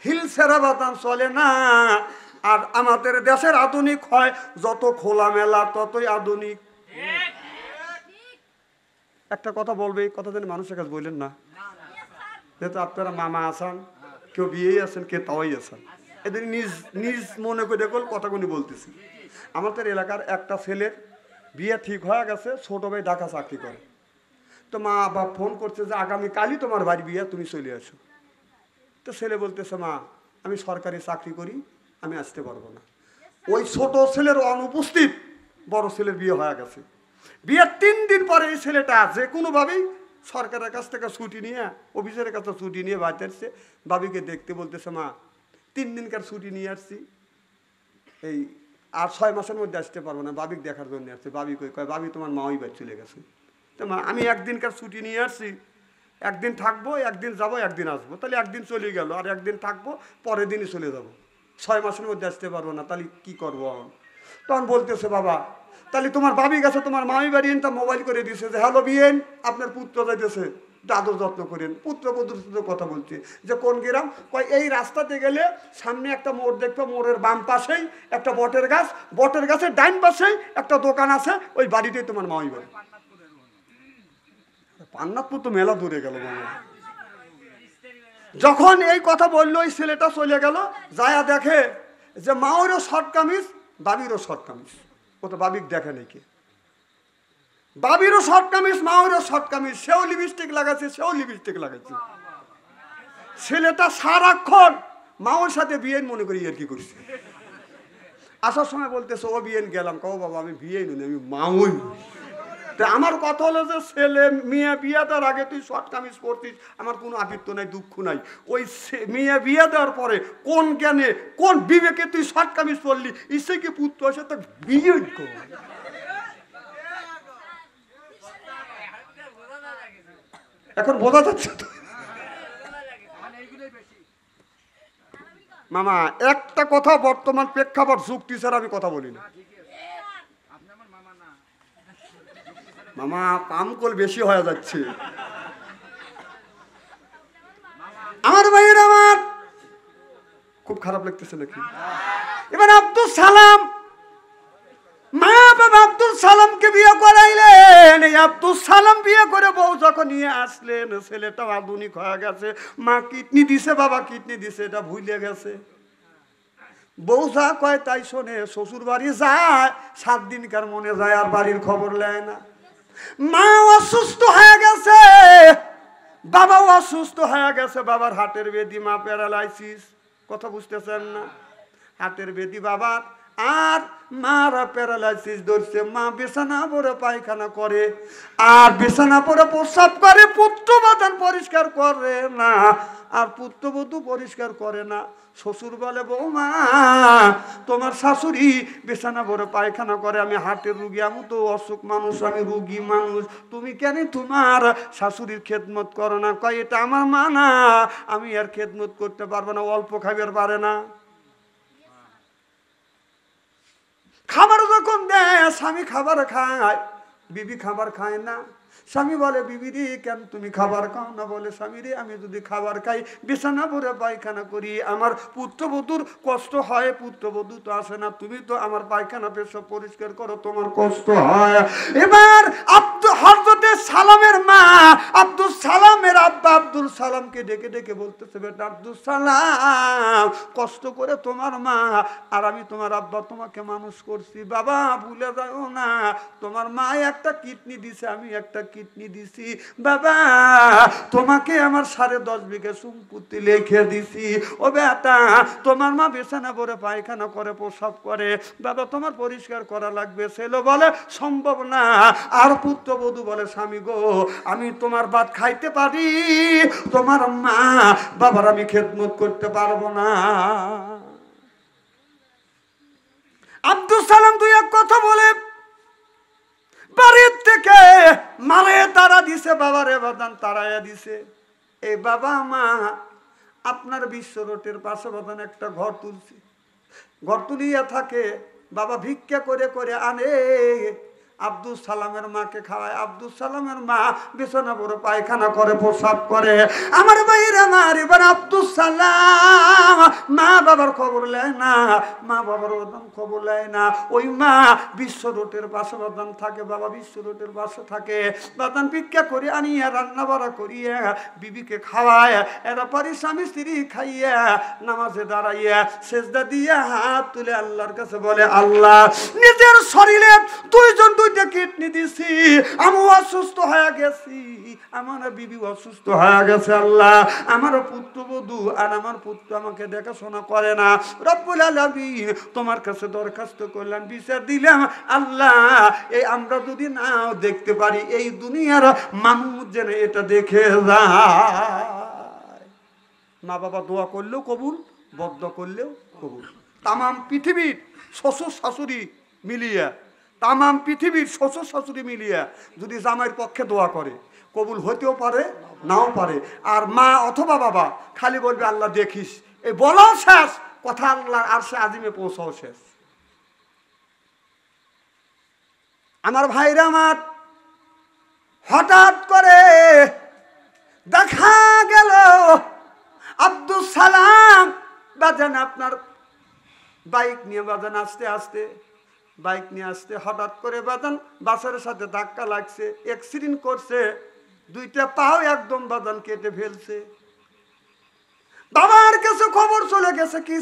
Hill ছেড়া বাতান চলে না। আর আমাদের দেশের আধুনিক হয় যত খোলামেলা ততই আধুনিক। একটা কথা বলবে, এই কথা যেন মানুষের কাছে বললেন না, যেহেতু আপনারা মামা আছেন, কেউ বিয়েই আছেন, কেউ তাওয়াই আছেন, এদের নিজ নিজ মনে করে কথাগুলি বলতেছি। আমাদের এলাকার একটা ছেলের বিয়ে ঠিক হয়ে গেছে, ছোট ভাই ঢাকা চাকরি করে। তো মা বাপ ফোন করছে যে আগামীকালই তোমার বাড়ি বিয়ে, তুমি চলে আসো। তো ছেলে বলতেছে মা আমি সরকারি চাকরি করি, আমি আসতে পারবো না। ওই ছোট ছেলের অনুপস্থিত বড় ছেলের বিয়ে হয়ে গেছে। বিয়ের 3 দিন পরে এই ছেলেটা যে কোনোভাবেই সরকারের কাছ থেকে ছুটি নিয়ে, অফিসের কাছে ছুটি নিয়ে বাড়িতে আসছে। বাবিকে দেখতে বলতেছে মা 3 দিনকার ছুটি নিয়ে আসছি, এই আর 6 মাসের মধ্যে আসতে পারবো না, বাবিকে দেখার জন্য আসছে। বাবি কয় বাবি তোমার মা ওই বাড়ি চলে গেছে। তো মা আমি 1 দিনকার ছুটি নিয়ে আসছি, 1 দিন থাকবো, 1 দিন যাবো, 1 দিন আসবো, তাহলে 1 দিন চলে গেল, আর 1 দিন থাকবো, পরের দিনই চলে যাবো। 6 মাসের মধ্যে আসতে পারবো না, তাহলে কি করবো? তখন বলতেছে বাবা তাহলে তোমার বাবি গেছে, তোমার মামি বাড়ি তা মোবাইল করে দিয়েছে যে হ্যালো বিয়েন আপনার পুত্র যাইতেছে, আদর যত্ন করেন। পুত্রবধূর সাথে কথা বলছে যে কোন গ্রাম? কয় এই রাস্তাতে গেলে সামনে একটা মোড় দেখবে, মোড়ের বাম পাশেই একটা বটের গাছ, বটের গাছের ডাইন পাশেই একটা দোকান আছে, ওই বাড়িতেই তোমার মামি বাড়ি। পান্নাতপুর তো মেলা দূরে গেল। যখন এই কথা বললো ওই ছেলেটা চলে গেল, যায়া দেখে যে মাওরও শর্ট কামিজ, বাবিরও শর্ট কামিজ। ও তো বাবিক দেখে নাকি, বাবিরও শর্ট কামিজ, মাওরও শর্ট কামিজ, সেও লিপস্টিক লাগাচ্ছে, সেও লিপস্টিক লাগাচ্ছে। ছেলেটা সারাক্ষণ মাওর সাথে বিয়েন মনে করি আর কি করছে। আসার সময় বলতেছে ও বিয়েন গেলাম, কও বাবা আমি বিয়েই নুন, আমি মাওই। আমার কথা হলো যে ছেলে মেয়ে বিয়ে দেওয়ার আগে তুই শর্ট কামিজ পরতিস, আমার কোনো আতিথ্য নাই, দুঃখ নাই। ওই মেয়ে বিয়ে দেওয়ার পরে কোন জ্ঞানে কোন বিবেকে তুই শর্ট কামিজ পরলি, ইসে কি পুত্র আসে তো বিয়ে কর। এখন বোঝা যাচ্ছে তো মামা? একটা কথা বর্তমান প্রেক্ষাপট যুক্তি ছাড়া আমি কথা বলি না মামা, পামকল বেশি হয়ে যাচ্ছে আমার ভাইয়ের। আমার খুব খারাপ লাগতেছে নাকি? এবার আব্দুল সালাম, মা বাবা আব্দুল সালামকে বিয়ে করাইলেন। এই আব্দুল সালাম বিয়ে করে বউ যখন নিয়ে আসলেন, ছেলেটাও আধুনিক হয়ে গেছে। মা কিডনি দিছে, বাবা কিডনি দিছে, এটা ভুলে গেছে। বউ যা কয় তাই শোনে, শ্বশুর বাড়ি যায় 7 দিনকার মনে যায়, আর বাড়ির খবর নেয় না। মা অসুস্থ হয়ে গেছে, বাবাও অসুস্থ হয়ে গেছে। বাবার হার্টের বেদি, মা প্যারালাইসিস। কথা বুঝতেছেন না? হার্টের বেদি বাবার, আর মারা প্যারালাইসিস ধরছে। মা বিছানা পরে পায়খানা করে, আর বিছানা পরে প্রস্রাব করে। পুত্রবধূ পরিষ্কার করে না, আর পুত্রবধূ পরিষ্কার করে না। শ্বশুর বলে বৌমা তোমার শাশুড়ি বিছানা ভরে পায়খানা করে, আমি হার্টের রুগী, আমি তো অসুখ মানুষ, আমি রুগী মানুষ, তুমি কেন তোমার শাশুড়ির খেদমত করো না? কয় এটা আমার মা না, আমি আর খেদমত করতে পারবো না, অল্প খাবার পারে না। খাবার যখন দেয়, স্বামী খাবার খায়, বিবি খাবার খায় না। স্বামী বলে বিবি রে কেন তুমি খাবার খাও না? বলে স্বামী রে আমি যদি খাবার খাই, বিছানা ভরে পায়খানা করি, আমার পুত্রবধূর কষ্ট হয়, পুত্রবধূ তো আসে না, তুমি তো আমার পায়খানা পেশাব পরিষ্কার করো, তোমার কষ্ট হয়। এবার হযরতে সালামের মা আব্দুল সালামের আব্বা আব্দুল সালামকে ডেকে ডেকে বলতেছে বেটা আব্দুল সালাম, কষ্ট করে তোমার মা আর আমি তোমার আব্বা তোমাকে মানুষ করছি, বাবা ভুলে যাও না, তোমার মা একটা কিডনি দিছে, আমি একটা কিডনি দিছি, বাবা তোমাকে আমার 10.5 বিঘা সম্পত্তি লিখে দিছি। ও বেটা তোমার মা বিছানা ভরে পায়খানা করে, প্রসাব করে, বাবা তোমার পরিষ্কার করা লাগবে। ছেলে বলে সম্ভব না। আর পুত্রবধূ বলে স্বামী গো আমি তোমার ভাত খাইতে পারি, তোমার মা বাবার আমি খেদমত করতে পারবো না। আব্দুল সালাম দুই এক কথা বলে বাড়ির থেকে মারে তারা দিছে, বাবারে বাদান তারাইয়া দিছে। এই বাবা মা আপনার বিশ্ব রোডের পাশে বাদান একটা ঘর তুলছে, ঘর তুলিয়া থাকে, বাবা ভিক্ষা করে করে আনে, আব্দুল সালামের মাকে খাওয়ায়। আব্দুল সালামের মা বিছানা পরে পায়খানা করে, প্রসাব করে। আমার ভাইয়ের আমার এবার আব্দুল সালাম মা বাবার খবর নেয় না, মা বাবার বাদান খবর নেয় না। ওই মা বিশ্ব রোডের পাশে বাদান থাকে, বাবা বিশ্ব রোডের পাশে থাকে, বাদান ভিক্ষা করে আনিয়া রান্না বাড়া করিয়া বিবিকে খাওয়ায়, এরা পারি স্বামী স্ত্রী খাইয়া নামাজে দাঁড়াইয়া সেজদা দিয়া হাত তুলে আল্লাহর কাছে বলে, আল্লাহ নিজের শরীরে দুইজন দুইটা কিডনি দিছি, আমি অসুস্থ হয়ে গেছি, আমার বিবি অসুস্থ হয়ে গেছে, আল্লাহ আমার পুত্রবধূ আর আমার পুত্র আমাকে দেখাশোনা করে না, রব্বুল আলামিন তোমার কাছে দরখাস্ত করলাম, বিচার দিলাম, আল্লাহ এই আমরা যদি নাও দেখতে পারি, এই দুনিয়ার মানুষ যেন এটা দেখে যায়। মা বাবা দোয়া করলেও কবুল, বদ্ধ করলেও কবুল। তামাম পৃথিবীর শ্বশুর শাশুড়ি মিলিয়া, তামাম পৃথিবীর শ্বশুর শাশুড়ি মিলিয়া যদি জামাইয়ের পক্ষে দোয়া করে, কবুল হতেও পারে নাও পারে। আর মা অথবা বাবা খালি বলবে আল্লাহ দেখিস, এই বলাও শেষ, কথা আল্লাহর আরশে আজিমে পৌঁছাও শেষ। আমার ভাইরা আমার, হঠাৎ করে দেখা গেল আব্দুল সালাম বাজান আপনার বাইক নিয়ে বাজান আসতে আসতে, বাইক নিয়ে আসতে হঠাৎ করে বাজান বাসের সাথে ধাক্কা লাগছে, অ্যাক্সিডেন্ট করছে, দুইটা পাও একদম বাজান কেটে ফেলছে। বাবার কাছে খবর চলে গেছে কি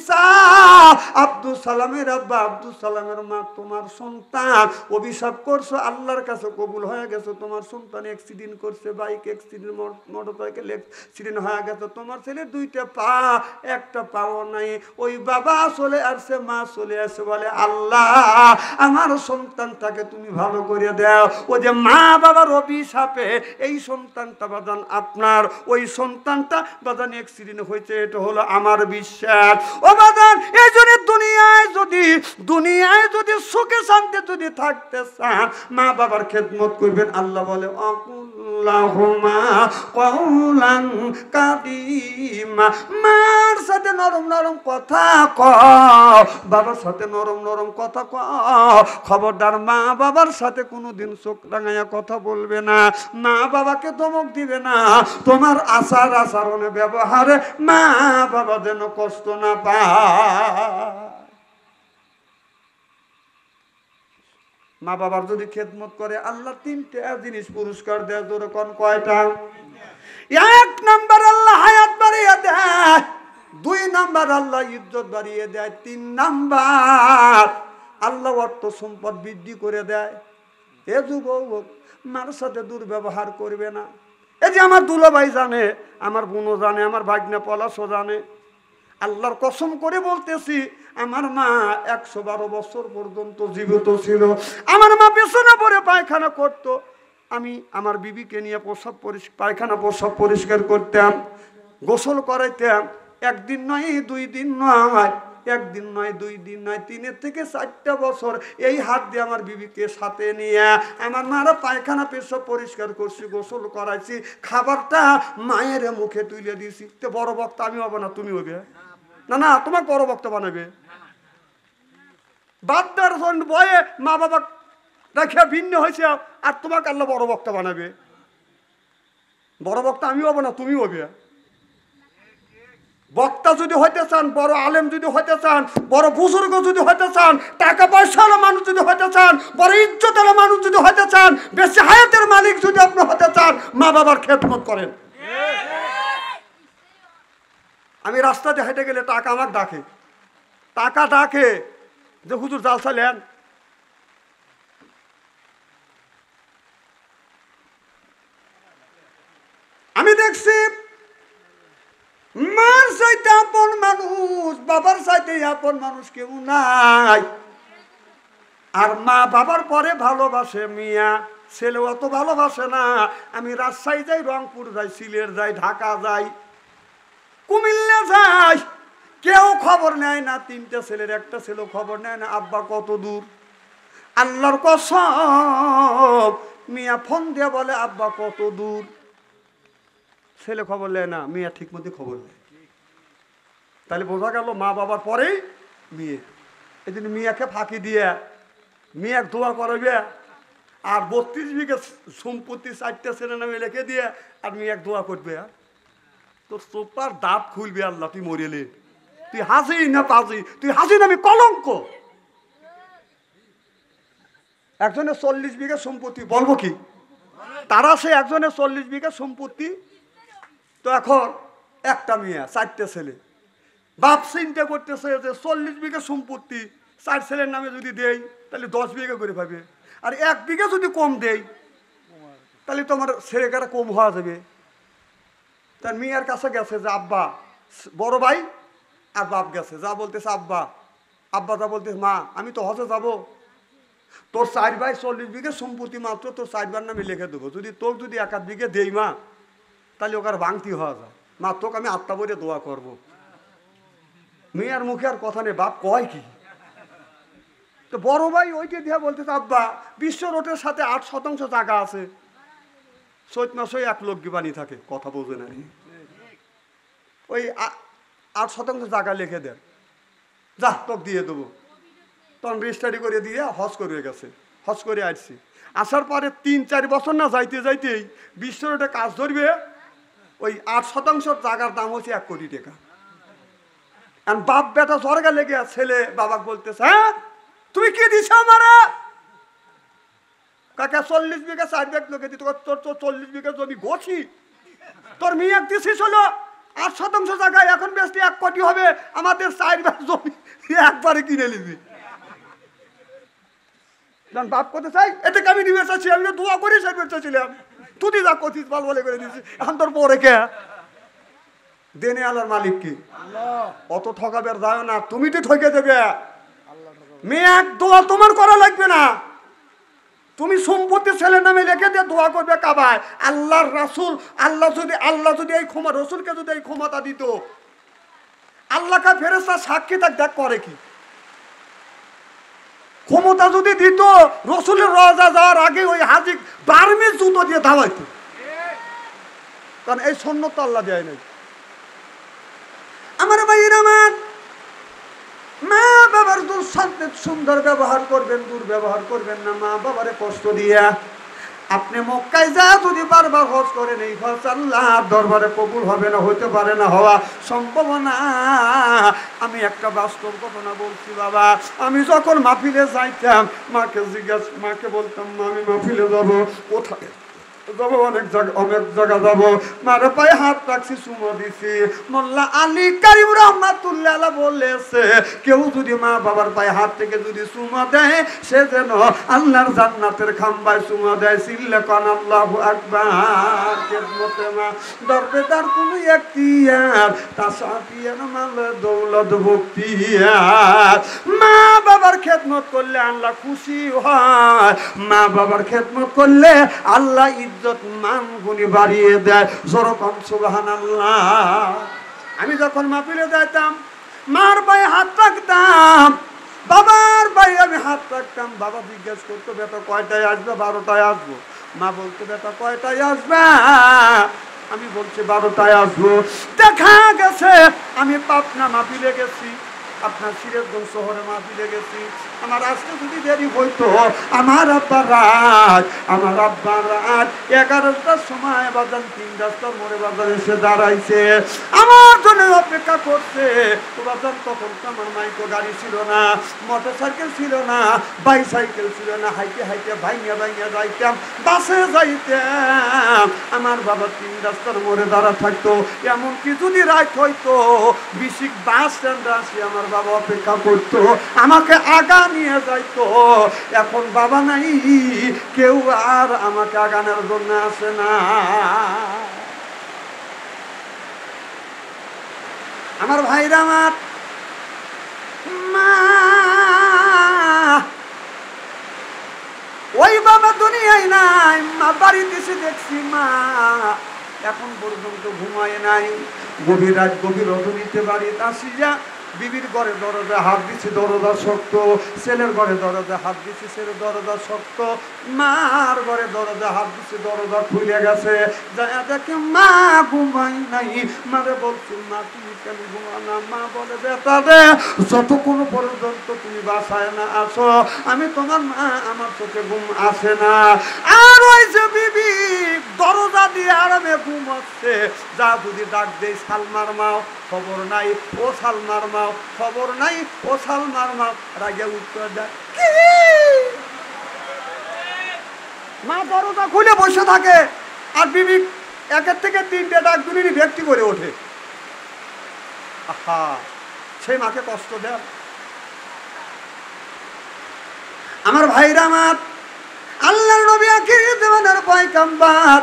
আব্দুল সালামের আব্বা, আব্দুল সালামের মা, তোমার সন্তান অভিশাপ করছো, আল্লাহর কাছে কবুল হয়ে গেছে, তোমার সন্তান অ্যাক্সিডেন্ট করছে, বাইক অ্যাক্সিডেন্ট, মোটরসাইকেল অ্যাক্সিডেন্ট হয়ে গেছে, তোমার ছেলে দুইটা পা একটা পাও নাই। ওই বাবা চলে আসছে, মা চলে আসছে, বলে আল্লাহ আমার সন্তানটাকে তুমি ভালো করে দাও। ও যে মা বাবার অভিশাপে এই সন্তানটা বাদান আপনার, ওই সন্তানটা বাদান অ্যাক্সিডেন্ট হয়েছে, এটা হলো আমার বিশ্বাস। ও বাদান এই জন্য দুনিয়ায় যদি সুখে শান্তি যদি থাকতে চান, মা বাবার খেদমত করবেন। আল্লাহ বলে আকুল্লাহুমা কওলান কারীমা, মার সাথে নরম নরম কথা কও, বাবার সাথে নরম নরম কথা কও। খবরদার মা বাবার সাথে কোনোদিন চোখ রাঙাইয়া কথা বলবে না, মা বাবাকে ধমক দিবে না, তোমার আচার আচরণে ব্যবহারে মা বাবা যেন কষ্ট না পায়। মা বাবার যদি খেদমত করে আল্লাহ তিনটা জিনিস পুরস্কার দেয়। তোর কোন কয়টা? এক নাম্বার আল্লাহ হায়াত বাড়িয়ে দেয়, দুই নাম্বার আল্লাহ ইজ্জত বাড়িয়ে দেয়, তিন নাম্বার আল্লাহ অর্থ সম্পদ বৃদ্ধি করে দেয়। এ যুবক মার সাথে দুর্ব্যবহার করবে না। এই যে আমার দুলাভাই জানে, আমার বোনও জানে, আমার ভাগ্নে পলাশও জানে, আল্লাহর কসম করে বলতেছি, আমার মা 112 বছর পর্যন্ত জীবিত ছিল। আমার মা পেছনে পড়ে পায়খানা করত, আমি আমার বিবিকে নিয়ে পায়খানা প্রস্রাব পরিষ্কার করতাম, গোসল করাইতাম। একদিন নয়, 2 দিন নয়, একদিন নয়, 2 দিন নয়, 3 থেকে 4টা বছর এই হাত দিয়ে আমার বিবিকে সাথে নিয়ে আমার মারা পায়খানা পেশাব পরিষ্কার করছি, গোসল করাইছি, খাবারটা মায়ের মুখে তুলে দিয়েছি। তো বড় বক্তা আমি হবো না, তুমি হবে না? না, তোমার বড় বক্তা বানাবে। বাদ্দার বয়ে মা বাবা রাখিয়া ভিন্ন হয়েছে, আর তোমাকে আল্লাহ বড় বক্তা বানাবে। বড় বক্তা আমি হবো না, তুমি হবে। বক্তা যদি হইতে চান, বড় আলেম যদি হইতে চান, বড় বুজুর্গ যদি হইতে চান, টাকা পয়সাওয়ালা মানুষ যদি হইতে চান, বড় ইজ্জতওয়ালা মানুষ যদি হইতে চান, বেশি হায়াতের মালিক যদি আপনি হতে চান, মা বাবার খেদমত করেন। আমি রাস্তাতে হেঁটে গেলে টাকা আমার ডাকে, টাকা ডাকে যে হুজুর জালসা নেন। আমি দেখছি মার চাইতে আপন মানুষ, বাবার চাইতে আপন মানুষ কেউ নাই। আর মা বাবার পরে ভালোবাসে মিয়া, ছেলে অত ভালোবাসে না। আমি রাজশাহী যাই, রংপুর যাই, সিলেট যাই, ঢাকা যাই, কুমিল্লা যাই, কেউ খবর নেয় না। 3টা ছেলের একটা ছেলে খবর নেয় না আব্বা কত দূর। আল্লাহর কসম, মিয়া ফোন দিয়ে বলে আব্বা কত দূর, ছেলে খবর নেয় না, মিয়া ঠিক মতো খবর নেয়। তাহলে বোঝা গেল মা বাবার পরেই মেয়ে। এই জন্য মিয়াকে ফাঁকি দিয়ে মিয়া দোয়া করবে, আর 32 বিঘা সম্পত্তি 4টা ছেলে নামে লিখে দিয়ে আর মিয়া দোয়া করবে, তোর চোপার দাঁত খুলবে আল্লাহ তুই মরেলে। তুই হাসি না পাজি, তুই হাসি না আমি কলঙ্ক। একজনের 40 বিঘা সম্পত্তি, বলবো কি তারা, সে একজনের 40 বিঘা সম্পত্তি, তো এখন একটা মেয়ে 4টে ছেলে, বাপ চিন্তা করতেছে যে 40 বিঘা সম্পত্তি 4 ছেলের নামে যদি দেই তাহলে 10 বিঘা করে পাবে, আর 1 বিঘা যদি কম দেই তাহলে তোমার ছেলেকারা কম হওয়া যাবে। তার মেয়ের কাছে গেছে যে আব্বা, বড় ভাই আর বাপ গেছে, যা বলতেছে আব্বা, আব্বা যা বলতেছে মা আমি তো হজে যাব, তোর 4 ভাই 40 বিঘা সম্পত্তি মাত্র তোর 4 ভাইয়ের নামে লিখে দেবো, যদি তোর যদি 1 বিঘা দেই মা তাহলে ওকে আর ভাঙতি হওয়া যায়, মা তোকে আমি আত্মা বলে দোয়া করবো। মেয়ের মুখে আর কথা নেই, বাপ কয় কি, তো বড় ভাই ওইটা দিয়া বলতেছে আব্বা বিশ্ব রোডের সাথে 8% জায়গা আছে, চৈত মাসে 1 লোক গিবানি থাকে, কথা বোঝে না, ওই 8% জায়গা লিখে দেন, যা তোকে দিয়ে দেবো। তখন রেজিস্ট্রি করে দিয়ে হজ করে গেছে, হজ করে আসছি, আসার পরে 3-4 বছর না যাইতে যাইতেই বিশ্ব রোডে কাজ ধরবে, ওই 8% জায়গার দাম হচ্ছে 1 কোটি টাকা। আর বাপ বেটা স্বর্গা লেগে ছেলে বাবাকে বলতেছে হ্যাঁ তুমি কি দিছ আমারে, কাকা 40 বিঘা 4 বিঘা লোকে দিত, তোর 40 বিঘা জমি গোছি, তোর মেয়ে দিছিস হলো 8% জায়গায়, এখন বেশি 1 কোটি হবে, আমাদের 4 বিঘা জমি একবারে কিনে নিবি। বাপ করতে চাই এতে আমি নিবে চাচ্ছি, আমি দোয়া করে চাচ্ছিলাম, তুই যা করছিস ভালো বলে করে দিচ্ছিস, এখন তোর পরে কে দেনে আলার মালিক কি, অত ঠকাবে যায় না, তুমি তো ঠকে দেবে। মেয়ে এক দোয়া তোমার করা লাগবে না, তুমি সম্পত্তি ছেলের নামে লিখে দিয়ে দোয়া করবে কাবায়, আল্লাহর রাসূল, আল্লাহ যদি এই ক্ষমা, রসুলকে যদি এই ক্ষমতা দিত, আল্লাহকে ফেরেশতা সাক্ষী থাক দেখ করে কি, ক্ষমতা যদি দিত রসুলের রওজা যাওয়ার আগে ওই হাজি বার্মিজ জুতো দিয়ে ধাওয়াইতো, কারণ এই সুন্নাত আল্লাহ দেয় নাই। আমার ভাইয়ের আমার, মা বাবার সাথে সুন্দর ব্যবহার করবেন, দুর্ব্যবহার করবেন না, মা বাবারে কষ্ট দিয়া। আপনি মক্কায় যা যদি বারবার হজ করেন, এই হজ আল্লাহর দরবারে কবুল হবে না, হইতে পারে না, হওয়া সম্ভব না। আমি একটা বাস্তব ঘটনা বলছি বাবা, আমি যখন মাহফিলে যাইতাম মাকে বলতাম মা আমি মাহফিলে যাবো, কোথায় যাবো, অনেক জায়গা যাবো, মারে পায়ে হাত রাখছি, চুমো দিছি। মোল্লা আলী কারিম রহমাতুল্লাহ বলেছে কেউ যদি মা বাবার পায়ে হাত থেকে যদি চুমো দেয়, সে যেন আল্লাহর জান্নাতের খাম্বায় চুমো দেয়। সিল্লে কান আল্লাহু আকবার। খেদমতে মা দরবেদার কোনো এখতিয়ার, তাসাফিয়ার মাল দৌলত ভক্তিয়ার। মা বাবার খেদমত করলে আল্লাহ খুশি হয়, মা বাবার খেদমত করলে আল্লাহ ইজ্জত মান গুণী বাড়িয়ে দেয়। যেরকম সুবহানাল্লাহ। আমি যখন মাহফিলে যাইতাম মার পায়ে হাত রাখতাম, বাবার পায়ে আমি হাত রাখতাম, বাবা জিজ্ঞেস করতো বেটা কয়টায় আসবে, 12টায় আসবো। মা বলতো বেটা কয়টায় আসবে, আমি বলছি 12টায় আসবো। দেখা গেছে আমি পাবনা মাহফিলে গেছি, আপনার সিরাজগঞ্জ শহরে মাহফিলে গেছি, আমার আসতে যদি দেরি হইতো আমার আব্বার রাত 11টার সময় বাজান 3 রাস্তার মোড়ে বাজার এসে দাঁড়াইছে, আমার জন্য অপেক্ষা করছে। তো বাজান তখন তো আমার মাইকো গাড়ি ছিল না, মোটর সাইকেল ছিল না, বাইসাইকেল ছিল না, হাইটে হাইটে ভাইঙা যাইতাম, বাসে যাইতাম। আমার বাবা 3 রাস্তার মোড়ে দাঁড়া থাকতো, এমনকি যদি রাত হইতো বিশিক বাস স্ট্যান্ড আসি আমার বাবা অপেক্ষা করতো, আমাকে আগা নিয়ে যাইতো। এখন বাবা নাই, কেউ আর আমাকে আগানোর জন্য আসে না। আমার ভাইরা, আমার মা ওই বাবা দুনিয়ায় নাই, মা বাড়িতে এসে দেখছি মা এখন পর্যন্ত ঘুমায় নাই। গভীর রাত গভীর রজনীতে বাড়িতে আসিয়া বিবির ঘরে দরজা হাত দিছি, দরজা শক্ত, ছেলের ঘরে দরজা হাত দিছি, ছেলের দরজা শক্ত, মার ঘরে দরজা হাত দিছি, দরজা খুলে গেছে। যায় দেখে মা ঘুমাই নাই। মারে বলছি মা তুমি কেন ঘুমা না? মা বলে বেটা রে যতক্ষণ পর্যন্ত তুমি বাসায় না আসো আমি তোমার মা, আমার চোখে ঘুম আসে না। আর ওই যে বিবি দরজা দিয়ে আরামে ঘুমাচ্ছে। যা যদি ডাক দেই সালমার মাও, খবর নাই। ও সালমার মাও, খবর নাই। ও সালমার মাও, রাগে উত্তর দেয় কি? মা দরজা খুলে বসে থাকে, আর বিবি একের থেকে তিনটে ডাক দুনিনি ব্যক্তি করে ওঠে। আহা, সেই মাকে কষ্ট দেয়। আমার ভাইরা, আমার আল্লাহর নবী আখির জামানার পয়গম্বর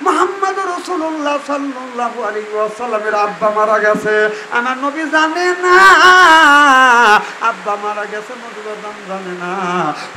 মুহাম্মদ রাসূলুল্লাহ সাল্লাল্লাহু আলাইহি ওয়াসাল্লামের আব্বা মারা গেছে। আমার নবী জানে না আব্বা মারা গেছে, নবীর নাম জানে না।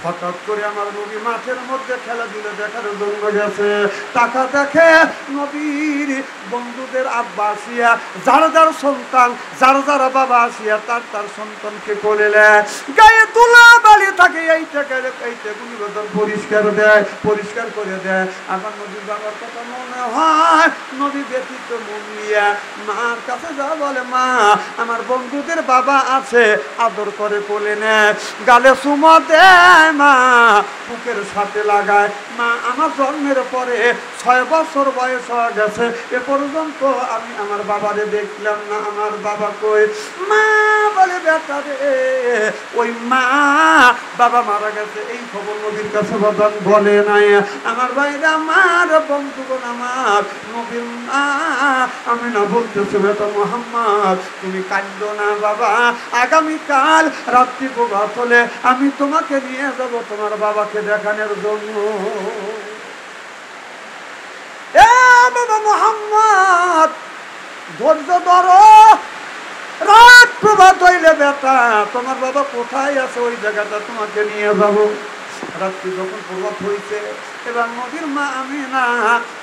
হঠাৎ করে আমার নবী মাঠের মধ্যে খেলাধুলা দেখার জন্য গেছে। টাকা দেখে নবীর বন্ধুদের আব্বা আসিয়া, যার যার সন্তান, যার যারা বাবা আসিয়া তার তার সন্তানকে কোলে নেয়। গায়ে তুলা বালি থাকে, এইটাগুলি পরিষ্কার দেয়, পরিষ্কার করে দেয়। আমার নবীর বাবার কথা মনে হয়, নবী ব্যতীত মন নিয়া মার কাছে যা বলে, মা আমার বন্ধুদের বাবা আছে, আদর করে কোলে নেয়, গালে চুমা দেয়, মা বুকের সাথে লাগায়। মা আমার জন্মের পরে 6 বছর বয়স হয়ে গেছে, এ পর্যন্ত আমি আমার বাবারে দেখলাম না। আমার বাবা কই? মা বলে, বেটা রে, ওই মা বাবা মারা গেছে এই খবর নবীর কাছে বলে নাই। আমার ভাইরা, আমার বন্ধুগণ, আমার নবীর মা আমি না বলতেছি, বেটা মুহাম্মদ তুমি কাঁদো না বাবা, আগামীকাল রাত্রি প্রভাত হলে আমি তোমাকে নিয়ে যাব তোমার বাবাকে দেখানোর জন্য। এ বাবা মুহাম্মদ, ধৈর্য ধরো, রাত প্রভাত হইলে বেটা তোমার বাবা কোথায় আছে ওই জায়গাটা তোমাকে নিয়ে যাব। রাত্রি যখন প্রভাত হইছে, এবার নবীর মা আমিনা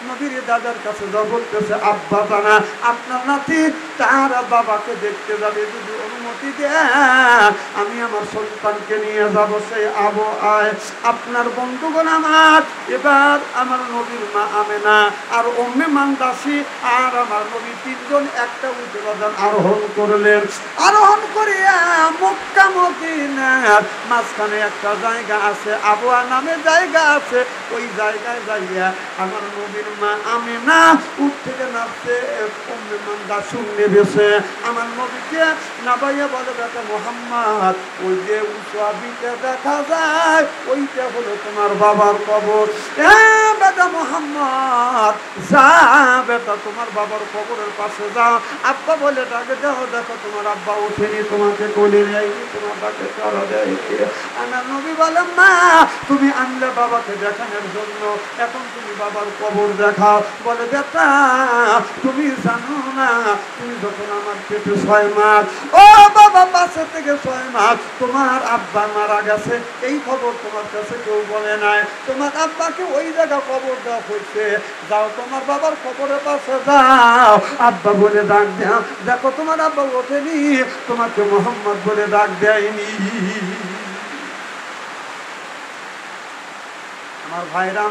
নবীর দাদার কাছে যা বলতেছে, আব্বা জানা আপনার নাতি তার বাবাকে দেখতে যাবে, যদি অনুমতি দেন আমি আমার সন্তানকে নিয়ে যাব। সেই আবু আয় আপনার বন্ধুগণ আমার। এবার আমার নবীর মা আমিনা আর উম্মে মানদাসি আর আমার নবী তিনজন একটা উঠে বাজান আরোহণ করলেন। আরোহণ করিয়া মক্কা মদিনার মাঝখানে একটা জায়গা আছে, আবুয়া নামে জায়গা আছে, ওই জায়গায় যাইয়া আমার নবীর মা আমিনা উঠ থেকে নাচছে, উম্মে মানদাসি নেবেছে। আমার নবীকে নাবাইয়া বলে, বেটা মুহাম্মদ, ওই যে উঁচুতে দেখা যায় ওইটা হলো তোমার বাবার কবর। বেটা মুহাম্মদ, যা বেটা তোমার বাবার কবরের পাশে যাও। আব্বা বলে ডাকে, যাও দেখো তোমার আব্বা ওঠেনি, তোমাকে কোলে নেয়নি, তোমার ডাকে সারা দেয়নি। আমার নবী বলে, মা তুমি আনলে বাবাকে দেখানোর জন্য, এখন তুমি বাবার কবর দেখাও। বলে, বেটা তুমি জানো না, তুমি যখন আমার পেটে 6 মাস, ও বাবা 5 থেকে 6 মাস তোমার আব্বা মারা গেছে, এই খবর তোমার কাছে কেউ বলে নাই। তোমার আব্বাকে ওই জায়গা কবর দেওয়া হয়েছে, যাও তোমার বাবার কবরের পাশে যাও, আব্বা বলে ডাক দাও। দেখো তোমার আব্বা ওঠেনি, তোমাকে মুহাম্মদ বলে ডাক দেয়নি। আমার ভাইরা,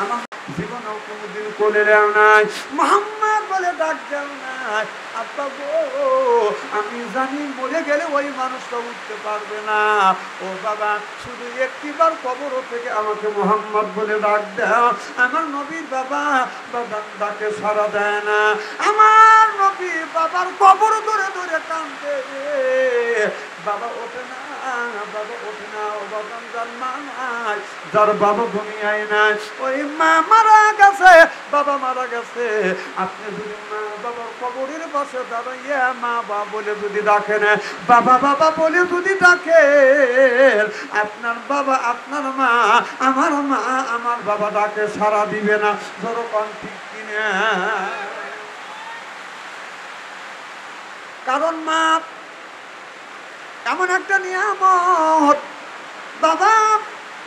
আমার জীবনেও কোনোদিন কোলে দেও নাই, মুহাম্মদ বলে ডাক দেও নাই। আব্বা গো, আমি জানি মরে গেলে ওই মানুষটা উঠতে পারবে না। ও বাবা, শুধু একটিবার কবর থেকে আমাকে মুহাম্মদ বলে ডাক দাও। আমার নবীর বাবা ডাকে সাড়া দেয় না। আমার নবী বাবার কবর ধরে ধরে কাঁদে, বাবা ওঠে না, বাবা ওঠে না। ও বাবা, যার মা নাই, যার বাবা দুনিয়ায় নাই, ওই মা মারা গেছে, বাবা মারা গেছে। আপনি যদি মা বাবার কবরের পাশে দাঁড়াইয়া মা বাবা বলে যদি ডাকেন, বাবা বাবা বলে যদি ডাকেন, আপনার বাবা আপনার মা আমার বাবা ডাকে সাড়া দিবে না। ধরো কোন ঠিক কিনা? কারণ মা এমন একটা নিয়ামত, বাবা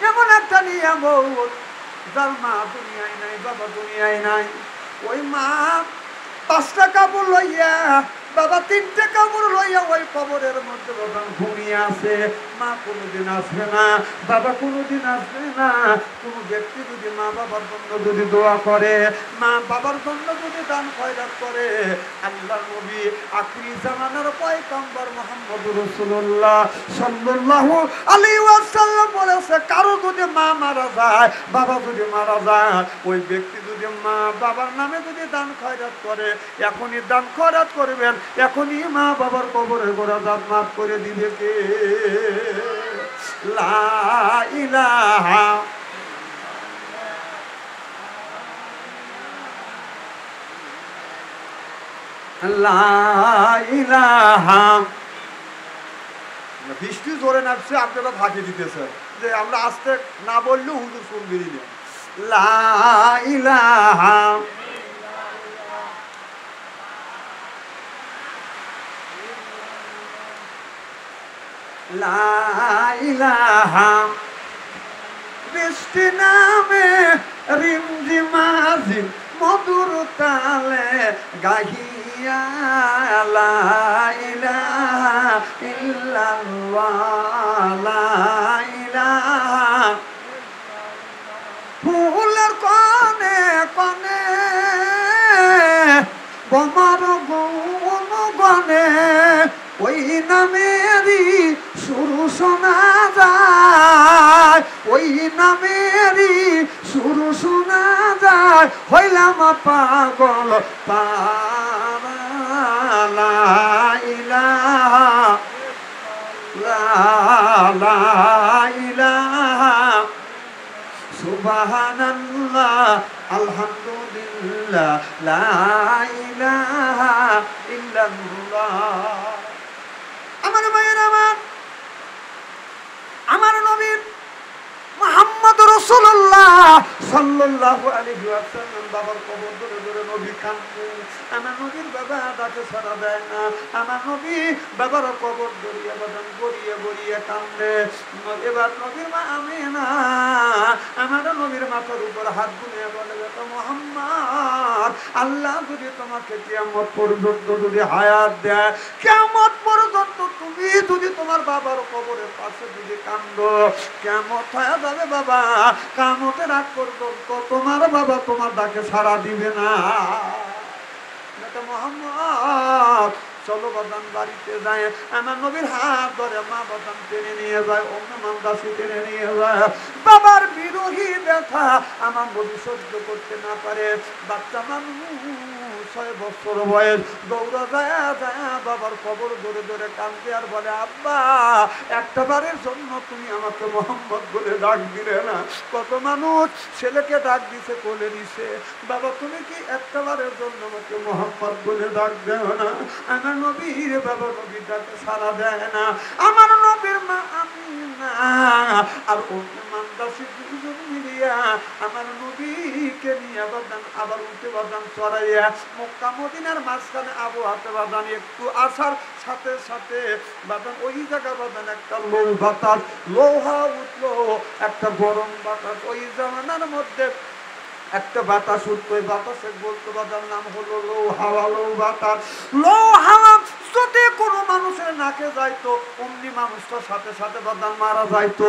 এমন একটা নিয়ামত, যার মা দুনিয়ায় নাই, বাবা দুনিয়ায় নাই, ওই মা 5 টাকা লইয়া বাবা তিনটে কবর লইয়া ওই কবরের মধ্যে বাবা ঘুমিয়ে আছে। মা কোনোদিন আসবে না, বাবা কোনোদিন আসবে না। কোন ব্যক্তি যদি মা বাবার জন্য যদি দোয়া করে, মা বাবার জন্য যদি দান খয়রাত করে, আল্লাহ নবী আখিরি জামানার পয়গম্বর মুহাম্মদুর রাসূলুল্লাহ সাল্লাল্লাহু আলাইহি ওয়াসাল্লাম বলেছে, কারো যদি মা মারা যায়, বাবা যদি মারা যায়, ওই ব্যক্তি যদি মা বাবার নামে যদি দান খয়রাত করে, এখনই দান খয়রাত করবেন, এখনই মা বাবার কবরের গোড়া দাঁত মাফ করে দিবে কে? লা ইলাহা লা ইলাহা। বৃষ্টি জোরে নামছে, আপনারা ফাঁকি দিতেছে যে আমরা আস্তে না বললেও হুজুর শুনবেই না। লা ইলাহা লা ইলাহা। বৃষ্টি নামে রিমঝিমাঝিম মধুর তালে গাহিয়া লা ইলাহা ইল্লাল্লাহ লা ইলাহা। ফুলের কনে কনে বোমার গুন গনে, ওই নামেরই সুর শোনা যায়, ওই নামেরই সুর শোনা যায়। হইলাম পাগল পারা লা ইলাহা লা ইলাহা সুবহানাল্লাহ আলহামদুলিল্লাহ লা ইলাহা ইল্লাল্লাহ। আমার ভাইয়েরা, আমার নবী মুহাম্মদ রাসূলুল্লাহ সাল্লাল্লাহু আলাইহি ওয়াসাল্লাম বাবার কবর ধরে ধরে নবী কাঁদে। আমার নবীর বাবা ডাকে সাড়া দেয় না, আমার নবী বাবার কবর ধরিয়া বাদান গড়িয়ে গড়িয়ে কাঁদে। এবার নবীর মা আমিনা আমার নবীর মাথার উপর হাত বুলিয়ে বলে, বেটা মুহাম্মদ, আল্লাহ যদি তোমাকে কিয়ামত পর্যন্ত যদি হায়াত দেয়, কিয়ামত পর্যন্ত তুমি যদি তোমার বাবার কবরের পাশে যদি কাঁদো, কিয়ামত হয়ে যাবে বাবা। কিয়ামতের আগ পর্যন্ত তোমার বাবা তোমার ডাকে সাড়া দিবে না। বেটা মুহাম্মদ, চলো বাদান বাড়িতে যায়। আমার নবীর হাত ধরে মা বাদান টেনে নিয়ে যায়, অন্য মামদাসি টেনে নিয়ে যায়। বাবার বিরোহী ব্যথা আমার নবী সহ্য করতে না পারে। বাচ্চা মানুষ 6 বছর বয়স, দৌড়া যায় যায় বাবার কবর ধরে ধরে কাঁদে আর বলে, আব্বা একটা বারের জন্য তুমি আমাকে মোহাম্মদ বলে ডাক দিলে না? কত মানুষ ছেলেকে ডাক দিছে, কোলে দিছে, বাবা তুমি কি একটা বারের জন্য আমাকে মোহাম্মদ বলে ডাক দেও না? আমার নবীর বাবা নবীর ডাকে সাড়া দেয় না। আমার নবীর মা আমিনা আর অন্য মামদাসি দুজন মিলিয়া আমার নবীকে নিয়ে বাদান আবার উঠে বাদান চড়াইয়া মক্কা মদিনার মাঝখানে আবহাওয়াতে বাদান একটু আসার সাথে সাথে বাদান ওই জায়গা বাদান একটা লোহা উঠলো, একটা গরম বাতাস। ওই জামানার মধ্যে একটা বাতাস উঠতো, ওই বাতাসের বলতো বাদার নাম হলো লো হাওয়া। লো বাতাস, লো হাওয়া যদি কোনো মানুষের নাকে যাইতো, অমনি মানুষটার সাথে সাথে বাদান মারা যাইতো।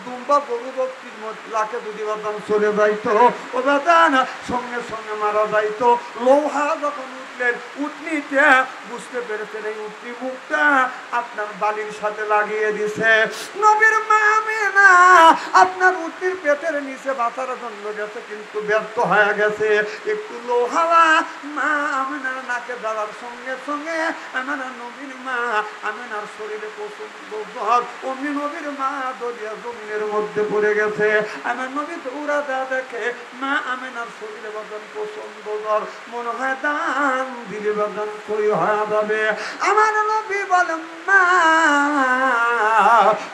দুম্বা গরু বক্তির লাকে যদি বাদান চলে যাইতো, ও বাদান সঙ্গে সঙ্গে মারা যাইতো। লোহা যখন উঠলেন, উঠনিতে বুঝতে পেরেছেন এই উঠনি মুখটা আপনার বালির সাথে লাগিয়ে দিছে। নবীর মা আমিনা আপনার উঠনির পেটের নিচে বাঁচার জন্য গেছে, কিন্তু ব্যর্থ হয়ে গেছে। একটু লোহাওয়া মা আমিনার নাকে দেওয়ার সঙ্গে সঙ্গে আমার নবীর মা আমিনার শরীরে প্রচন্ড জ্বর। অমনি নবীর মা দরিয়া জমিনের মধ্যে পড়ে গেছে। আমার নবী দৌড়া দেওয়া দেখে মা আমিনার শরীরে বাদন প্রচন্ড জ্বর, মনে হয় দান দিলে বাদন কই হয়ে যাবে। আমার নবী বলেন, মা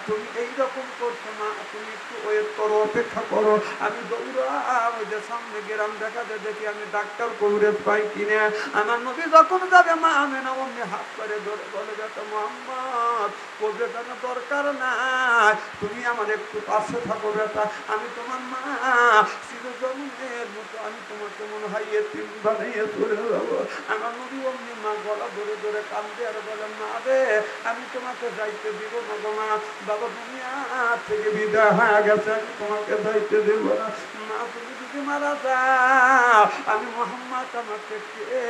তুমি এইরকম করছো না, তুমি একটু ওয়েট করো, অপেক্ষা করো। আমি দৌড়াম, ওই যে সামনে গ্রাম দেখাতে দেখি আমি ডাক্তার কবরেজ পাই কিনে। আমার নবী যখন যাবে মা আমেনা অমনি হাত করে ধরে বলে, বেটা মোহাম্মদ কবরে কেন দরকার নাই, তুমি আমার একটু পাশে থাকো বেটা, আমি তোমার মা, চিরজন্মের মতো আমি তোমাকে মনে হয় এতিম বানিয়ে চলে যাবো। আমার নবী অমনি মা গলা ধরে ধরে কান্দে আর বলে, মা রে আমি তোমাকে যাইতে দিব না গো মা, বাবা দুনিয়া থেকে বিদায় হয়ে গেছে, আমি তোমাকে যাইতে দেব না। মা তুমি যদি মারা যাও আমি মোহাম্মদ আমাকে কে,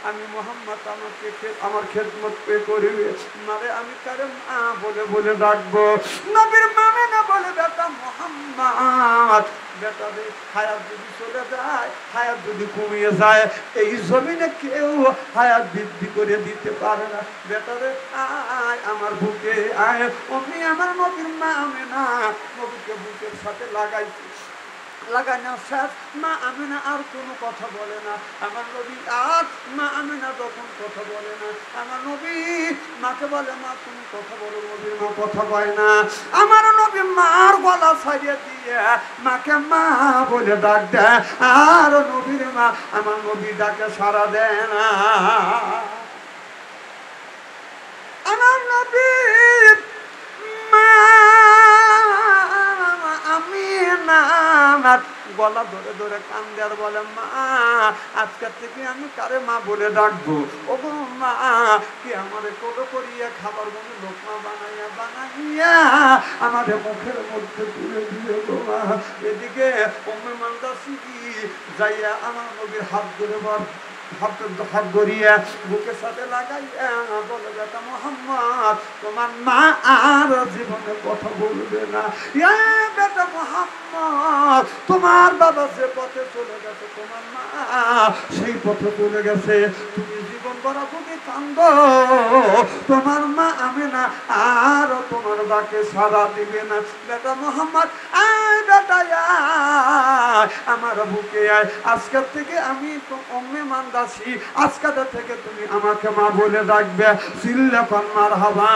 আমি মোহাম্মদ আমাকে কে আমার খেদমত পে করবে। মারে আমি কারে মা বলে বলে ডাকবো? নবীর মামে না বলে, বেটা মোহাম্মদ, বেটা রে হায়াত যদি চলে যায়, হায়াত যদি কমিয়ে যায়, এই জমিনে কেউ হায়াত বৃদ্ধি করে দিতে পারে না। বেটা রে আয় আমার বুকে আয়। অমনি আমার নবীর মা আমেনা নবীকে বুকের সাথে লাগাইছে, লাগানো শেষ। মা আমেনা আর কোনো কথা বলে না। আমার নবী আর মা আমেনা যখন কথা বলে না, আমার নবী মাকে বলে, মা তুমি কথা বলো। নবীর মা কথা কয় না। আমার নবী মার গলা ছাড়িয়ে দিয়ে মাকে মা বলে ডাক দেয়, আর নবীর মা আমার নবী ডাকে সাড়া দেয় না। আমার নবীর মা আমেনা গলা ধরে ধরে কান্দে আর বলে, মা আজকের থেকে আমি কারে মা বলে ডাকবো? ও গো মা, কি আমারে কোটো করিয়া খাবার মনে লোকমা বানাইয়া বানাইয়া আমাদের মুখের মধ্যে তুলে দিয়ে গো মা। এদিকে উম্মে মানদাসি যাইয়া আমার নবীর হাত ধরে হাত ধরিয়া বুকের সাথে লাগাইয়া বলে, বেটা মোহাম্মদ তোমার মা আর জীবনে কথা বলবে না। বেটা মোহাম্মদ তোমার বাবা যে পথে চলে গেছে, তোমার মা সেই পথে চলে গেছে, তুমি জীবন ভরা বুকে কান্দ, তোমার মা আমেনা আর তোমার বাকে সারা দিবে না। বেটা মোহাম্মদ আয়, বেটা আয় আমার বুকে আয়। আজকের থেকে আমি উম্মে মানদাসি, আজকের থেকে তুমি আমাকে মা বলে ডাকবে। চিল্লা পান মারহাবা।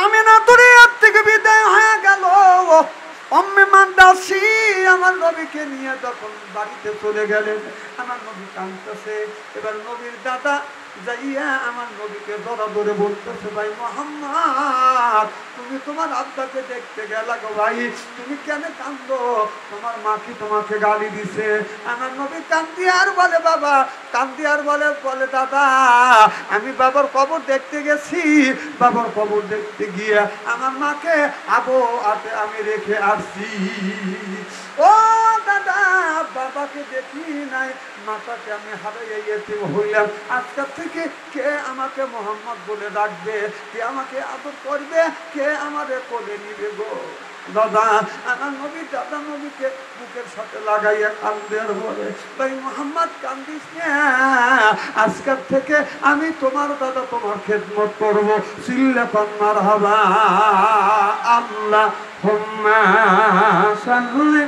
আমেনা দুনিয়া থেকে বিদায় হয়ে গেল। উম্মে মানদাসি আমার নবীকে নিয়ে যখন বাড়িতে চলে গেলেন, আমার নবী কাঁদতেছে। এবার নবীর দাদা যাইয়া আমার নবীকে ধরা ধরে বলতেছে, ভাই মোহাম্মদ তুমি তোমার আব্বাকে দেখতে গেলা গো ভাই, তুমি কেন কান্দো? তোমার মা কি তোমাকে গালি দিছে? আমার নবী কান্দি আর বলে, বাবা কান্দি আর বলে দাদা আমি বাবার কবর দেখতে গেছি, বাবার কবর দেখতে গিয়ে আমার মাকে আতে আমি রেখে আসছি। ও দাদা বাবাকে দেখি নাই, মাতাকে আমি হারাইয়া এতিম হইলাম। আজকের থেকে কে আমাকে মোহাম্মদ বলে ডাকবে? কে আমাকে আদর করবে? কে আমারে কোলে নিবে গো? দাদা আমার নবী দাদা নবীকে বুকের সাথে লাগাইয়া কান্দে আর বলে, ভাই মোহাম্মদ কান্দিস না, আজকের থেকে আমি তোমার দাদা তোমার খেদমত করবো। চিল্লা পান মারহাবা। আল্লাহুম্মা সাল্লি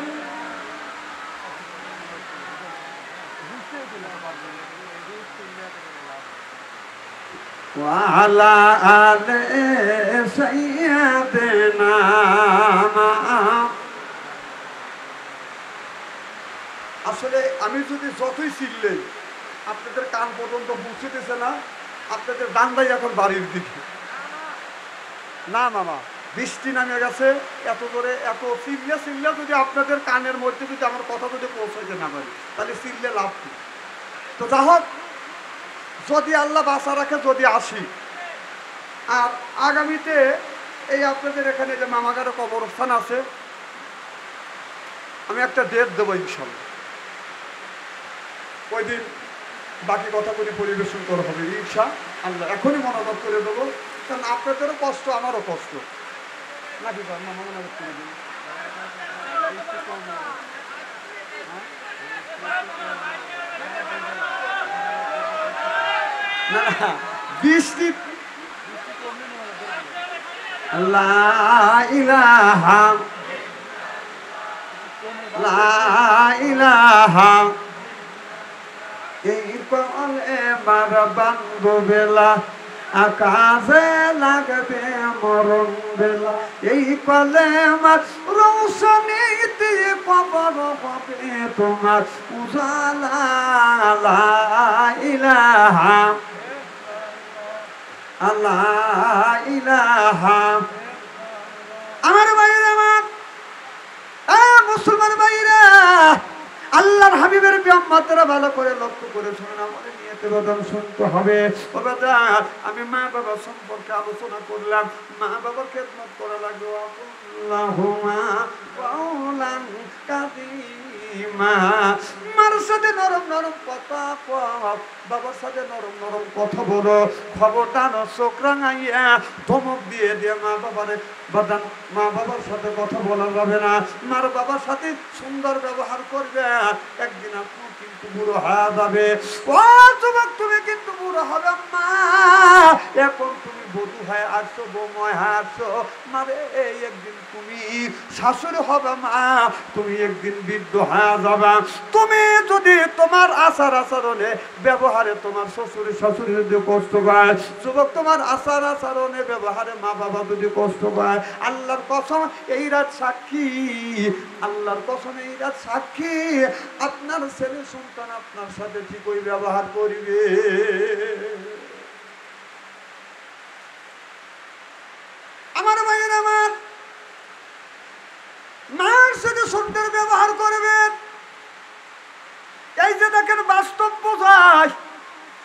ওয়ালা আলে সাইয়্যিদিনা। আসলে আমি যদি যতই চিল্লে আপনাদের কান পর্যন্ত পৌঁছেতেছে না, আপনাদের ডান্ডাই এখন বাড়ির দিকে। না মামা বৃষ্টি নামে গেছে, এত করে এত চিল্লে যদি আপনাদের কানের মধ্যে যদি আমার কথা যদি পৌঁছাইতে না পারি, তাহলে চিল্লে লাভ কি? তো যা হোক, যদি আল্লাহ বাঁচা রাখে যদি আসি, আর আগামীতে এই আপনাদের এখানে যে মামাগারে কবরস্থান আছে, আমি একটা ডেট দেবো ইনশাল্লাহ। ওই দিন বাকি কথাগুলি পরিবেশন করা হবে ইনশাআল্লাহ। এখনই মনোভাব করে দেবো, কারণ আপনাদেরও কষ্ট আমারও কষ্ট নাকি মামা মনোভাব করে দিন। না না বৃষ্টি লা ইলাহা লা ইলাহা এই পালে মার বান্ধবেলা আকাশে লাগবে মরণ বেলা এই কলেমার রৌশনীতে কবর হবে তোমার উজালা লা ইলাহা আল্লাহ ইলাহা। আমার ভাইরা, আমার মুসলমান ভাইরা, আল্লাহর হাবিবের বিয়াম্মাতরা ভালো করে লক্ষ্য করে শুনুন, আমাদের নিয়তে বদন শুনতে হবে। ও বাবা, আমি মা বাবা সম্পর্কে আলোচনা করলাম, মা বাবার খেদমত করা লাগবে। আল্লাহুম্মা কাওলান কাদিমা, মার সাথে নরম নরম কথা কও, বাবার সাথে নরম নরম কথা বলো। খবরদার চোখ রাঙাইয়া ধমক দিয়ে দিয়ে মা বাবারে বাদান, মা বাবার সাথে কথা বলা যাবে না। মার বাবার সাথে সুন্দর ব্যবহার করবে, একদিন আপনি কিন্তু বুড়ো হয়ে যাবে। ও যুবক, তুমি কিন্তু বুড়ো হবে মা, এখন তুমি বধূ হয়ে আসছো, বৌময় হয়ে আসছো, মারে একদিন তুমি শাশুড়ি হবে মা, তুমি একদিন বৃদ্ধ হয়ে যাবে। তুমি যদি তোমার আচার আচরণে ব্যবহারে তোমার শ্বশুর শাশুড়ি যদি কষ্ট পায়, যুবক তোমার আচার আচরণে ব্যবহারে মা বাবা যদি কষ্ট পায়, আল্লাহর কসম এই রাত সাক্ষী, আল্লাহর কসম এই রাত সাক্ষী, আপনার ছেলে সন্তান আপনার সাথে ঠিকই ব্যবহার করিবে। আমার ভাইয়ের, আমার মার সাথে সুন্দর ব্যবহার করবেন। এই যে দেখেন বাস্তব বোঝায়,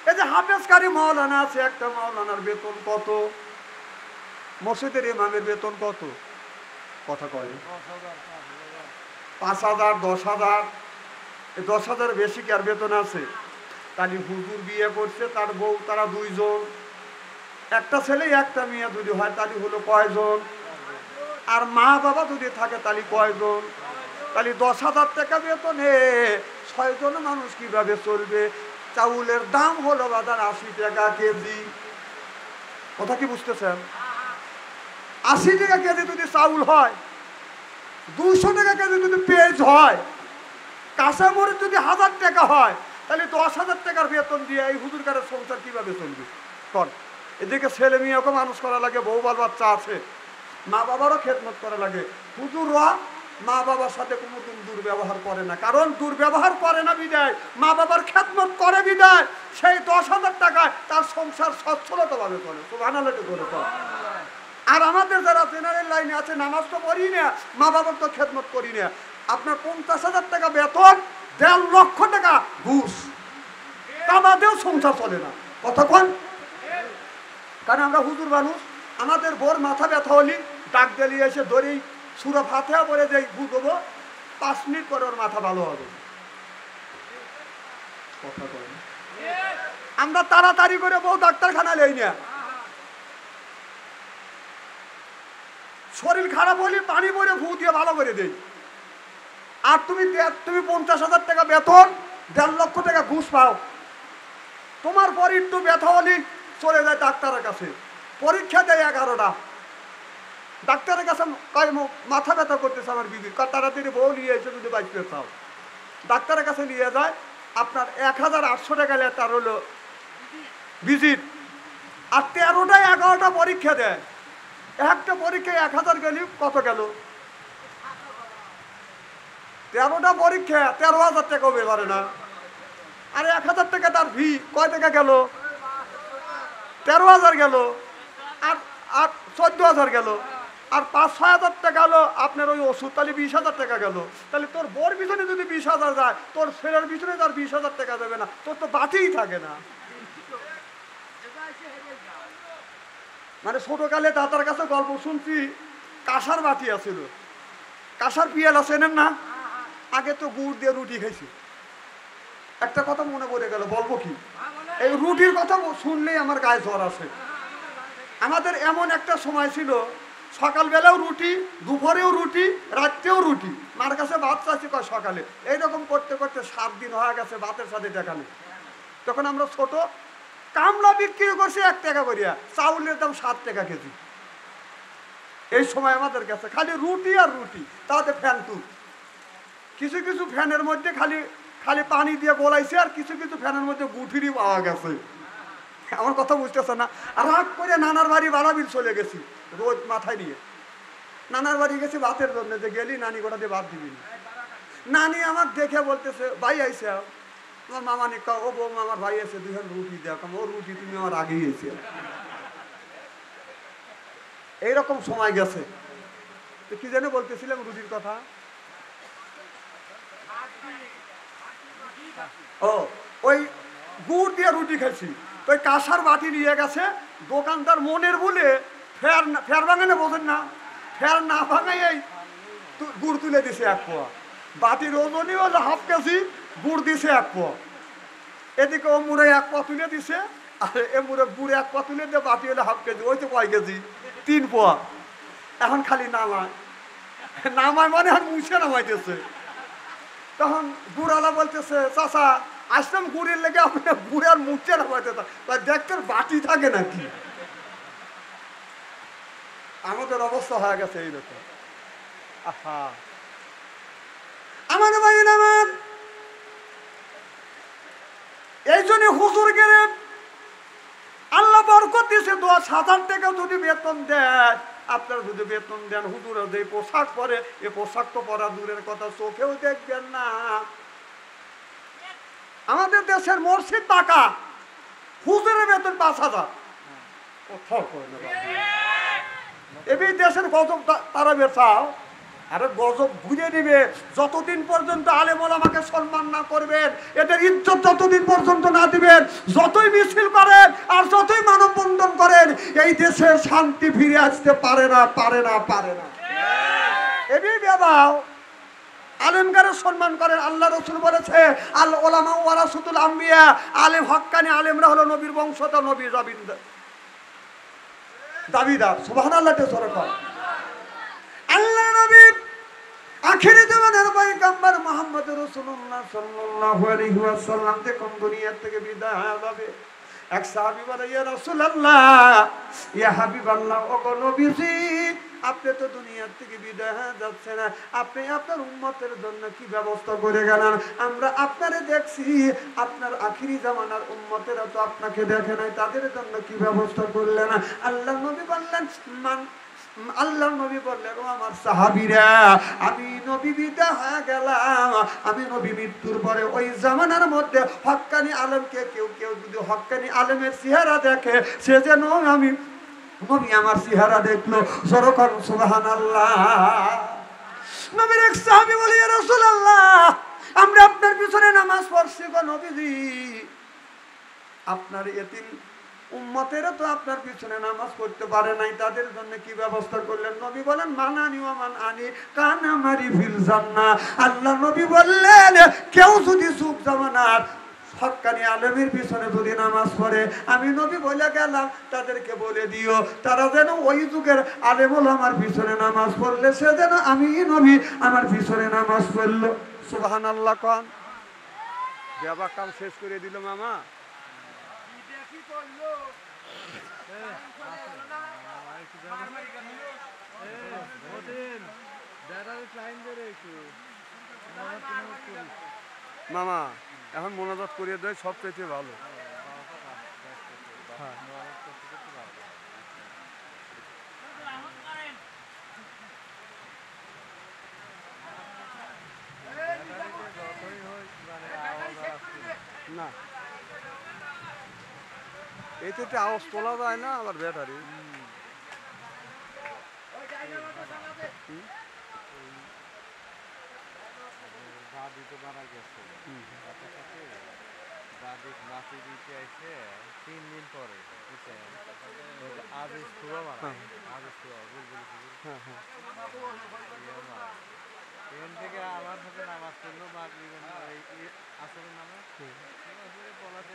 এই যে হাফেজকারী মাওলানা আছে, একটা মাওলানার বেতন কত? মসজিদের ইমামের বেতন কত? কথা কয় 5,000, 10,000, 10,000 বেশি কি আর বেতন আছে? তাহলে হুজুর বিয়ে করছে, তার বউ, তারা 2 জন, একটা ছেলে একটা মেয়ে যদি হয় তাহলে হলো কয়জন? আর মা বাবা যদি থাকে তাহলে কয়জন? তাহলে 10,000 টাকা বেতনে 6 জন মানুষ কিভাবে চলবে? চাউলের দাম হলো বাজার 80 টাকা কেজি। কথা কি বুঝতেছেন? 80 টাকা কেজি যদি চাউল হয়, 200 টাকা কেজি যদি পেঁয়াজ হয়, কাঁচামরিচ যদি 1000 টাকা হয়, তাহলে 10,000 টাকার বেতন দিয়ে এই হুজুরকারের সংসার কিভাবে চলবে? কর। এদিকে ছেলে মেয়েকে মানুষ করা লাগে, বউ বাল বাচ্চা আছে, মা বাবারও খেদমত করা লাগে। হুজুররা মা বাবার সাথে কোনোদিন দুর্ব্যবহার করে না, কারণ দুর্ব্যবহার করে না বিদায়, মা বাবার খেদমত করে বিদায় সেই 10,000 টাকায় তার সংসার সচ্ছলতাভাবে চলে। সুবহানাল্লাহ করে চলে। আর আমাদের যারা জেনারেল লাইনে আছে, নামাজ তো পড়ি না, মা বাবার তো খেদমত করি না, আপনার 50,000 টাকা বেতন, 1.5 লক্ষ টাকা ঘুষ, তাবাদেও সংসার চলে না। কতক্ষণ? কারণ আমরা হুজুর মানুষ, আমাদের বোর মাথা ব্যথা হলি ডাক দিলে এসে ধরেই সূরা ফাতিহা পড়ে যাই, ভূ দেবো, 5 মিনিট পরে ওর মাথা ভালো হবে। কথা বলেন। আমরা তাড়াতাড়ি করে বউ ডাক্তারখানা লই না, শরীর খারাপ হলে পানি পরে ভূ দিয়ে ভালো করে দেই। আর তুমি 50,000 টাকা বেতন, 1.5 লক্ষ টাকা ঘুষ পাও, তোমার পর একটু ব্যথা হলে চলে যায় ডাক্তারের কাছে, পরীক্ষা দেয় 11টা, ডাক্তারের কাছে মাথা ব্যথা করতেছে আমার বিবি, তাড়াতাড়ি বউ নিয়ে এসে যদি বাঁচতে চাও, ডাক্তারের কাছে নিয়ে যায়, আপনার 1,800 টাকা তার হলো ভিজিট, আর 13টা 11টা পরীক্ষা দেয়, একটা পরীক্ষায় 1,000 গেলি কত গেল? 13টা পরীক্ষা 13,000 টাকা বেবারে না, আর 1,000 টাকা তার ফি, কয় টাকা গেল? 13,000 গেল, আর 14,000 গেল, আর 5-6,000 টাকা হলো আপনার ওই ওষুধ, তাহলে 20,000 টাকা গেল। তাহলে তোর বোর পিছনে যদি 20,000 যায়, তোর ছেলের পিছনে তার 20,000 টাকা দেবে না, তোর তো বাতিই থাকে না। মানে ছোটকালে দাদার কাছে গল্প শুনছি, কাঁসার বাটি আছিল, কাঁসার পিয়ালা চেনেন না? আগে তো গুড় দিয়ে রুটি খাইছি। একটা কথা মনে পড়ে গেল, বলবো কি? এই রুটির কথা শুনলেই আমার গায়ে জ্বর আসে। আমাদের এমন একটা সময় ছিল, সকালবেলাও রুটি, দুপুরেও রুটি, রাত্রেও রুটি। মার কাছে ভাত চাইছি কয় সকালে, এইরকম করতে করতে 7 দিন হয়ে গেছে, ভাতের সাথে দেখা নেই। তখন আমরা ছোট, কামলা বিক্রি করছি 1 টাকা করিয়া, চাউলের দাম 7 টাকা কেজি। এই সময় আমাদের কাছে খালি রুটি আর রুটি, তাতে ফ্যান তুল, কিছু কিছু ফ্যানের মধ্যে খালি খালি পানি দিয়ে গোলাইছে, আর কিছু কিছু ফ্যানের মধ্যে গুঠিরই পাওয়া গেছে। আমার কথা বুঝতেছে না। রাগ করে নানার বাড়ি বাড়াবিল চলে গেছি রোজ মাথায় নিয়ে। নানার বাড়ি গেছি ভাতের জন্য, যে গেলি নানি গোটা দিয়ে ভাত দিবি না। নানি আমার দেখে বলতেছে ভাই আইসে, আমার মামা নিকা ও বউ আমার ভাই আছে, দুজন রুটি দেখ, ও রুটি তুমি আমার আগেই এসে। এইরকম সময় গেছে। তো কি যেন বলতেছিলাম রুটির কথা। ও ওই গুড় দিয়ে রুটি খেয়েছি, তো ওই কাঁসার বাটি নিয়ে গেছে দোকানদার মনের বলে ফের ফের ভাঙানে বোঝেন না, ফের না ভাঙাই এই গুড় তুলে দিছে 1 পোয়া। বাটির ওজনই হলো হাফ কেজি, গুড় দিছে 1 পোয়া। এদিকে ও মুড়ে 1 পোয়া তুলে দিছে, আর এ মুড়ে গুড় 1 পোয়া তুলে দিয়ে বাটি হলো হাফ কেজি, ওই তো কয় কেজি, 3 পোয়া। এখন খালি নামায় নামায় মানে আর মুছে নামাইতেছে। তখন গুড়ালা বলতেছে চাচা আসলাম গুড়ের লেগে, আপনার গুড়ের মুখে নামাইতে দেখতে বাটি থাকে নাকি। আমাদের অবস্থা হয়ে গেছে এইরকম। আহা আমার ভাই নামান, এই জন্য হুজুর গেলে আল্লাহ বরকত দিয়েছে। 10,000 টাকা যদি বেতন দেয়, আপনারা যদি বেতন দেন, হুজুরা যে পোশাক পরে, এ পোশাক তো পরা দূরের কথা, চোখেও দেখবেন না। আমাদের দেশের মসজিদ টাকা, হুজুরের বেতন 5,000। এই দেশের গজব তারা বেচাও, আরে গজব ঘুরে দিবে যতদিন পর্যন্ত আলেম ওলামাকে সম্মান না করবেন, এদের ইজ্জত যতদিন পর্যন্ত না দিবেন, যতই মিছিল করেন আর যতই মানববন্ধন করেন, এই দেশে শান্তি ফিরে আসতে পারে না, পারে না, পারে না। এবি বেবাও আলেমগারে সম্মান করেন। আল্লাহ রাসূল বলেছে আল উলামা ওয়ারাসাতুল আম্বিয়া, আলেম হক্কানি আলেমরা হলো নবীর বংশধর, নবীর দাবিদার। সুবহানাল্লাহ তে সরকার আল্লাহ নবী আখিরি জামানার পয়গম্বর মুহাম্মদ রাসূলুল্লাহ সাল্লাল্লাহু আলাইহি ওয়াসাল্লাম যখন দুনিয়া থেকে বিদায় হবে, এক সাহাবী বলে ইয়া রাসূলুল্লাহ, ইয়া হাবিবাল্লাহ, ওগো নবীজি, আপনি তো দুনিয়া থেকে বিদায় হয়ে যাচ্ছেন, আপনি আপনার উম্মতের জন্য কি ব্যবস্থা করে গেলেন? আমরা আপনারে দেখছি, আপনার আখিরি জামানার উম্মতেরা তো আপনাকে দেখে নাই, তাদের জন্য কি ব্যবস্থা করলেন? আল্লাহ নবী বললেন আল্লাহ নবী বললেন ও আমার সাহাবীরা, আমি নবী বিদায় হয়ে গেলাম, আমি নবী মৃত্যুর পরে ওই জামানার মধ্যে হক্কানি আলেমকে কেউ যদি হক্কানি আলেমের চেহারা দেখে, সে যেন আমি নবী আমার চেহারা দেখলো। যখন সুবহানাল্লাহ। নবীর এক সাহাবী বলে ইয়া রাসূলুল্লাহ, আমরা আপনার পিছনে নামাজ পড়ছি গো নবীজি, আপনার এতিম উম্মতেরা তো আপনার পিছনে নামাজ পড়তে পারে নাই, তাদের জন্য কি ব্যবস্থা করলেন? নবী বলেন মানানি ওয়া মান আনি কানা মারি ফিল জান্নাহ। আল্লাহ নবী বললেন কেউ যদি সুখ জামানার হক্কানি আলেমের পিছনে যদি নামাজ পড়ে, আমি নবী বলে গেলাম তাদেরকে বলে দিও, তারা যেন ওই যুগের আলেম ওলামার পিছনে নামাজ পড়লে সে যেন আমি নবী আমার পিছনে নামাজ পড়ল। সুবহানাল্লাহ কোন দেবা কাম শেষ করে দিল মামা। মামা এখন মোনাজাত করিয়ে দেয়, সবচেয়ে ভালো। না এতে আওয়াজ তোলা যায় না, আবার ব্যাটারি দাদি তো মারা গেছে, দাদি মাটি দিতে আসে 3 দিন পরে আবিস খুয়া মারা, আবিস খুয়া বুলবুল এখান থেকে আমার সাথে নামাজ পড়লো মাগরিবের আসরের নামাজ পলাতে